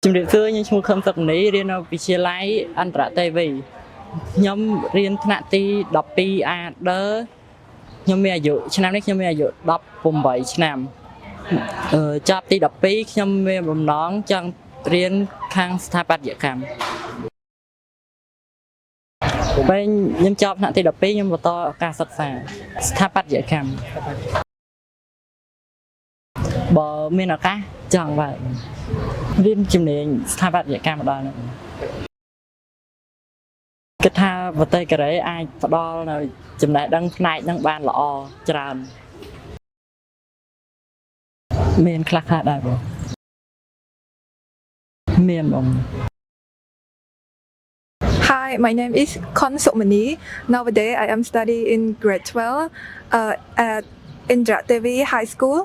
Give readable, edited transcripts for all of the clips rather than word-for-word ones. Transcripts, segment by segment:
ជំរាបសួរខ្ញុំឈ្មោះខឹមសុកនីរៀននៅវិទ្យាល័យអន្តរទេវីខ្ញុំរៀនថ្នាក់ទី12 AD ខ្ញុំមានអាយុឆ្នាំនេះខ្ញុំមានអាយុ18ឆ្នាំចប់ទី12ខ្ញុំមានបំណងចង់រៀនខាងស្ថាបត្យកម្មពេលខ្ញុំចប់ថ្នាក់ទី12ខ្ញុំបន្តការសិក្សាស្ថាបត្យកម្មបើមានឱកាសចង់បាទរៀនជំនាញស្ថាបត្យកម្មម្ដងគិតថាបតេកូរ៉េអាចផ្ដល់នៅចំណេះដឹងផ្នែកហ្នឹងបានល្អច្រើនមានខ្លះដែរបងមានបង Hi, my name is Kon Sukmani. Nowadays, I am studying in grade 12 at Indra Devi High School.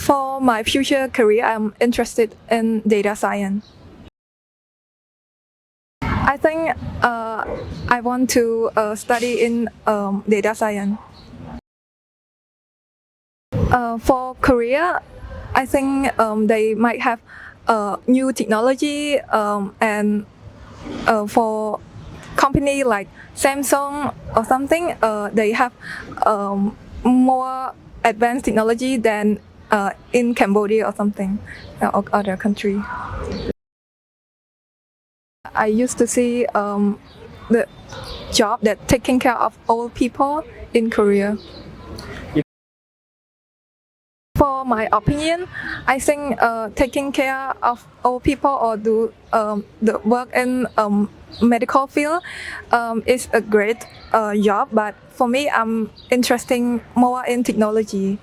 For my future career, I'm interested in data science. I think I want to study in data science. For Korea, I think they might have new technology and for company like Samsung or something, they have more advanced technology than in Cambodia or something or other country. I used to see the job that taking care of old people in Korea. For my opinion, I think taking care of old people or do the work in medical field is a great job. But for me, I'm interested more in technology.